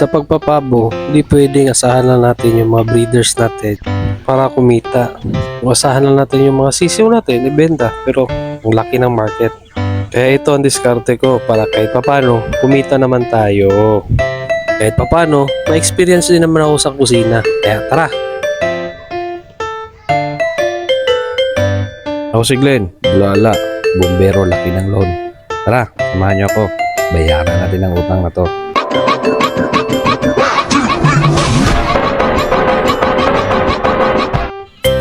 Sa pagpapabo, hindi pwedeng asahan lang natin yung mga breeders natin para kumita. Asahan lang natin yung mga sisiw natin, ibenta. Pero ang laki ng market. Kaya ito ang diskarte ko para kahit papano, kumita naman tayo. Kahit papano, ma-experience din naman ako sa kusina. Kaya tara! Ako si Glenn, bulala, bumbero, laki ng loan. Tara, samahan niyo ako. Bayaran natin ang utang na to.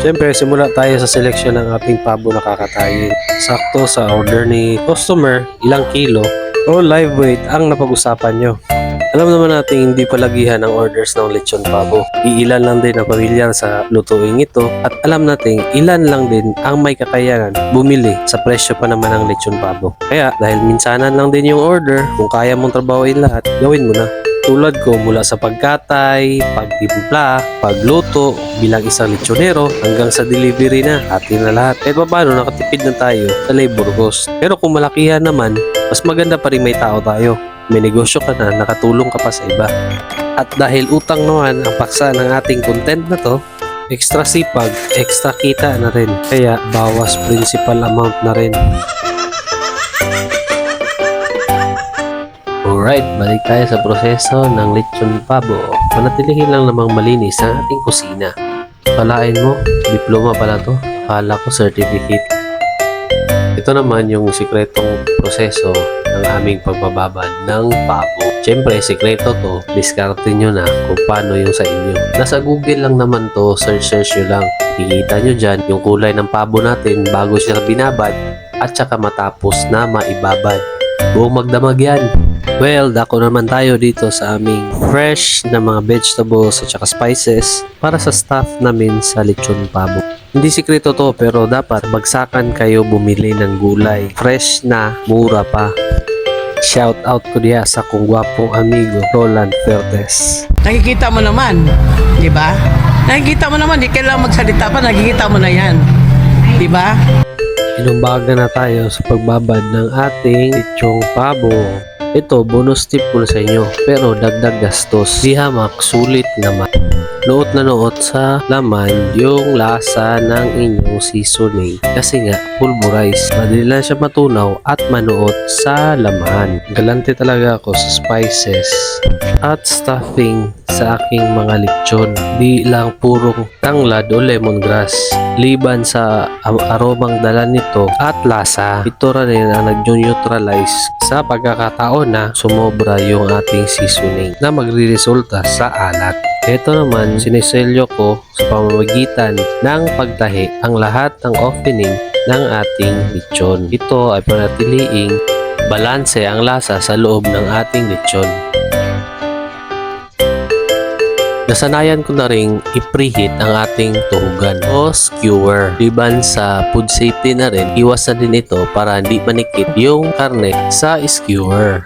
Siyempre, simula tayo sa seleksyon ng ating pabo na kakatayin. Sakto sa order ni customer, ilang kilo o live weight ang napag-usapan nyo. Alam naman natin hindi palagihan ang orders ng lechon pabo. Iilan lang din ang pamilyar sa lutuing ito at alam natin ilan lang din ang may kakayanan bumili sa presyo pa naman ng lechon pabo. Kaya dahil minsanan lang din yung order, kung kaya mong trabahoin lahat, gawin mo na. Tulad ko mula sa pagkatay, pagtimpla, pagluto bilang isang lechonero hanggang sa delivery na atin na lahat. Kahit paano nakatipid na tayo sa labor cost. Pero kung malakihan naman, mas maganda pa rin may tao tayo. May negosyo ka na, nakatulong ka pa sa iba. At dahil utang naman ang paksa ng ating content na to, extra sipag, extra kita na rin. Kaya bawas principal amount na rin. Alright, balik tayo sa proseso ng lechon pabo. Manatilihin lang namang malinis ang ating kusina. Palain mo, diploma pala to. Akala ko certificate. Ito naman yung sikretong proseso ng aming pagbababad ng pabo. Siyempre, sikreto to. Diskarte nyo na kung paano yung sa inyo. Nasa Google lang naman to. Search nyo lang. Kikita nyo dyan yung kulay ng pabo natin bago siya binabad at saka matapos na maibabad. Buong magdamag yan. Well, dako naman tayo dito sa aming fresh na mga vegetables at saka spices para sa staff namin sa lechon pabo. Hindi sikreto to pero dapat bagsakan kayo bumili ng gulay. Fresh na, mura pa. Shout out ko diya sa kong gwapong amigo Roland Fertes. Nakikita mo naman, di ba? Nakikita mo naman, di kailangan magsalita pa, nakikita mo na yan. Di ba? Inumbaga na tayo sa pagbabad ng ating lechong pabo. Ito, bonus tip ko na sa inyo. Pero dagdag gastos. Di hamak, sulit naman. Noot na noot sa laman yung lasa ng inyong seasoning. Kasi nga, pulverize. Madali lang siya matunaw at manuot sa laman. Galante talaga ako sa spices at stuffing sa aking mga lechon. Di lang purong tanglad o lemongrass. Liban sa aromang dala nito at lasa, ito rin ang nag-neutralize sa pagkakataon na sumobra yung ating seasoning na magre-resulta sa alat. Ito naman, siniselyo ko sa pamamagitan ng pagtahi ang lahat ng opening ng ating lechon. Ito ay panatiliing balanse ang lasa sa loob ng ating lechon. Nasanayan ko na ring i-preheat ang ating tuhugan o skewer. Liban sa food safety na rin, iwas na din ito para hindi manikit yung karne sa skewer.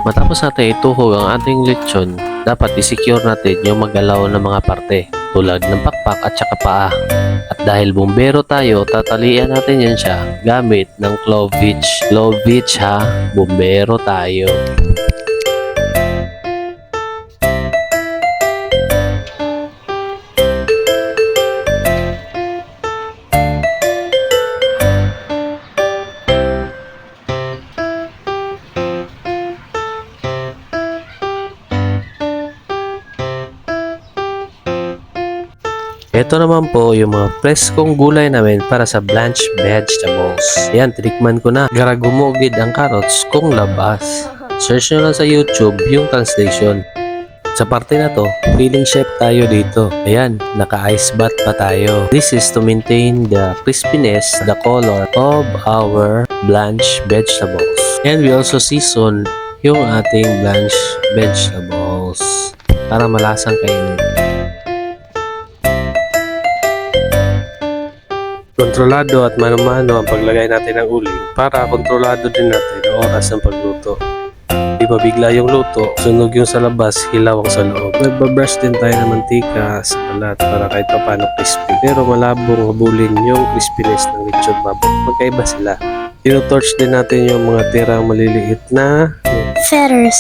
Matapos natin ituhog ang ating lechon, dapat i-secure natin yung magalaw ng mga parte tulad ng pakpak at saka paa. At dahil bumbero tayo, tatalian natin yan siya gamit ng clovage. Clovage ha, bumbero tayo. Ito naman po yung mga preskong gulay namin para sa blanched vegetables. Ayan, tinikman ko na. Garagumugid ang carrots kung labas. Search nyo lang sa YouTube yung translation. Sa parte na to, feeling chef tayo dito. Ayan, naka-ice bath pa tayo. This is to maintain the crispiness, the color of our blanched vegetables. And we also season yung ating blanched vegetables para malasang kainin. Kontrolado at mano-mano ang paglagay natin ng uling para kontrolado din natin ang oras ng pagluto. Di mabigla yung luto, sunog yung sa labas, hilaw ang sa loob. Nagbabrush din tayo ng mantika sa balat para kahit paano crispy. Pero malabong habulin yung crispiness ng lechon baboy. Magkaiba sila. Tino-torch din natin yung mga tirang maliliit na feathers.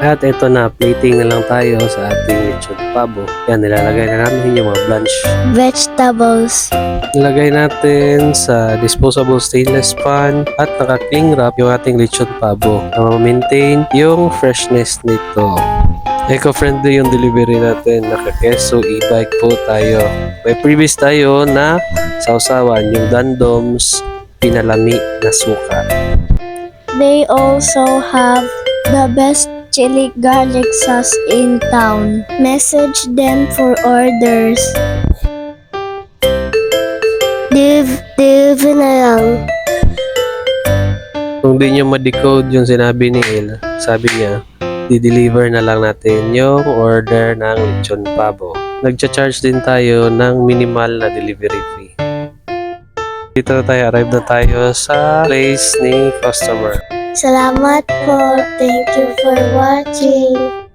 At ito na, plating na lang tayo sa ating lechon pabo. Yan, nilalagay na namin yung mga blanch. Vegetables. Nilagay natin sa disposable stainless pan at naka-cling wrap yung ating lechon pabo na ma-maintain yung freshness nito. Eco-friendly yung delivery natin. Naka-keso, e-bike po tayo. May previous tayo na sausawan, yung Dandom's pinalami na suka. They also have the best chili garlic sauce in town. Message them for orders. Deliver na lang. Kung di nyo ma-decode yung sinabi ni Il, sabi niya, di-deliver na lang natin yung order ng lechon pabo. Nagcha-charge din tayo ng minimal na delivery fee. Dito na tayo, arrive na tayo sa place ni customer. Salamat po. Thank you for watching.